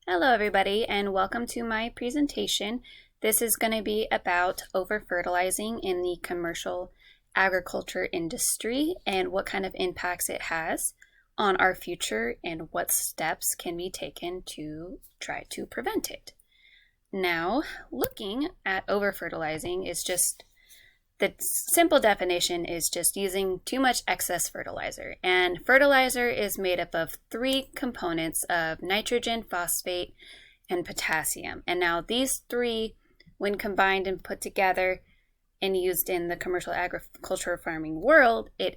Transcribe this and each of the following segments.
Hello everybody and welcome to my presentation. This is going to be about over-fertilizing in the commercial agriculture industry and what kind of impacts it has on our future and what steps can be taken to try to prevent it. Now, looking at over-fertilizing is just the simple definition is just using too much excess fertilizer. And fertilizer is made up of three components of nitrogen, phosphate, and potassium. And now these three, when combined and put together and used in the commercial agriculture farming world, it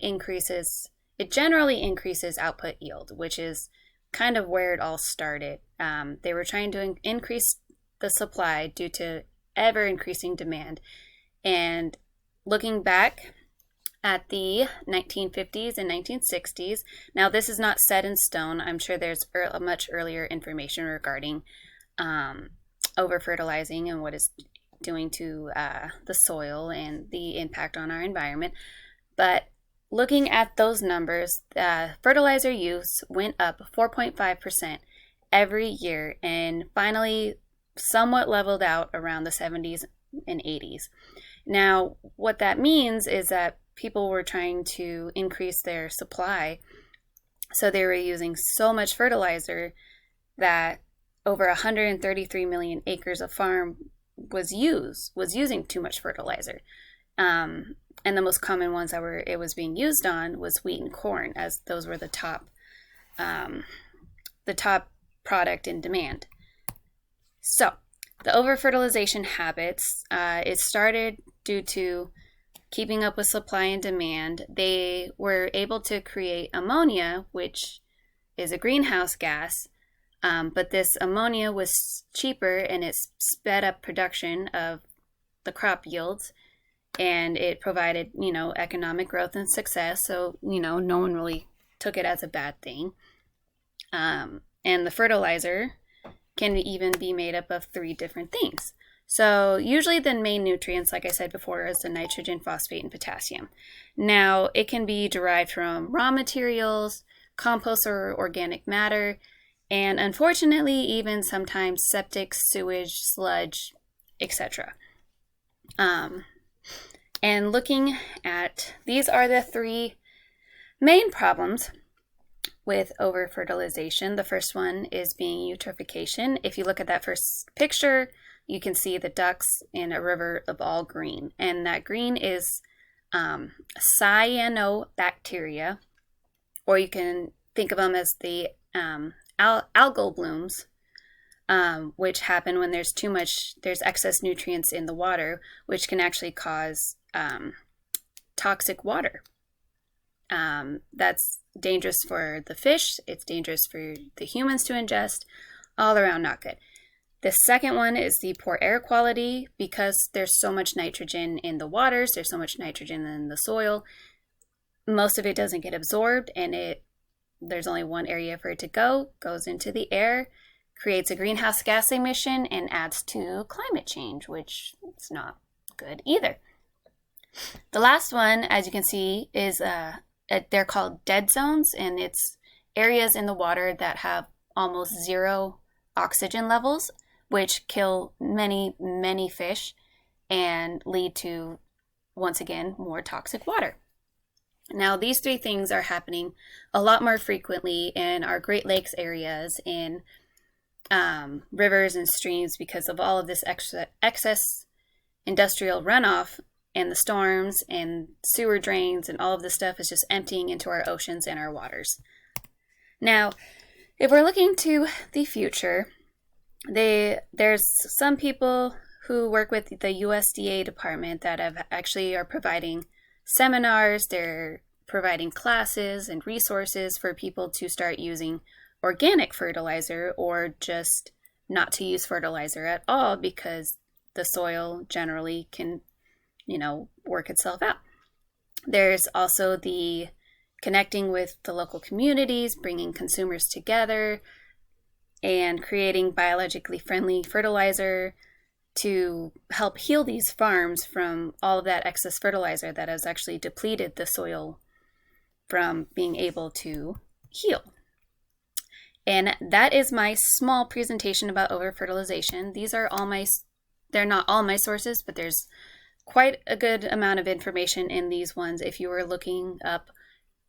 generally increases output yield, which is kind of where it all started. They were trying to increase the supply due to ever increasing demand. And looking back at the 1950s and 1960s, now this is not set in stone. I'm sure there's much earlier information regarding over-fertilizing and what it's doing to the soil and the impact on our environment. But looking at those numbers, fertilizer use went up 4.5% every year and finally somewhat leveled out around the 70s and 80s. Now, what that means is that people were trying to increase their supply, so they were using so much fertilizer that over 133 million acres of farm was using too much fertilizer. And the most common ones that it was being used on was wheat and corn, as those were the top product in demand. So the over-fertilization habits, it started due to keeping up with supply and demand. They were able to create ammonia, which is a greenhouse gas, but this ammonia was cheaper and it sped up production of the crop yields, and it provided, economic growth and success. So, no one really took it as a bad thing. And the fertilizer can even be made up of three different things. So usually the main nutrients, like I said before, is the nitrogen, phosphate, and potassium. Now, it can be derived from raw materials, compost or organic matter, and unfortunately, even sometimes septic, sewage, sludge, etc. And looking at, these are the three main problems with over-fertilization. The first one is being eutrophication. If you look at that first picture, you can see the ducks in a river of all green. And that green is cyanobacteria, or you can think of them as the algal blooms, which happen when there's excess nutrients in the water, which can actually cause toxic water. That's dangerous for the fish, it's dangerous for the humans to ingest, all around not good. The second one is the poor air quality. Because there's so much nitrogen in the waters, there's so much nitrogen in the soil, most of it doesn't get absorbed, and there's only one area for it to go, goes into the air, creates a greenhouse gas emission, and adds to climate change, which is not good either. The last one, as you can see, is they're called dead zones, and it's areas in the water that have almost zero oxygen levels, which kill many, many fish and lead to, once again, more toxic water. Now, these three things are happening a lot more frequently in our Great Lakes areas, in rivers and streams, because of all of this excess industrial runoff and the storms and sewer drains, and all of this stuff is just emptying into our oceans and our waters. Now, if we're looking to the future, there's some people who work with the USDA department that are providing seminars, they're providing classes and resources for people to start using organic fertilizer, or just not to use fertilizer at all, because the soil generally can, work itself out. There's also the connecting with the local communities, bringing consumers together, and creating biologically friendly fertilizer to help heal these farms from all of that excess fertilizer that has actually depleted the soil from being able to heal. And that is my small presentation about overfertilization. These are they're not all my sources, but there's quite a good amount of information in these ones if you are looking up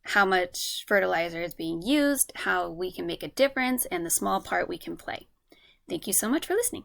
how much fertilizer is being used, how we can make a difference, and the small part we can play. Thank you so much for listening.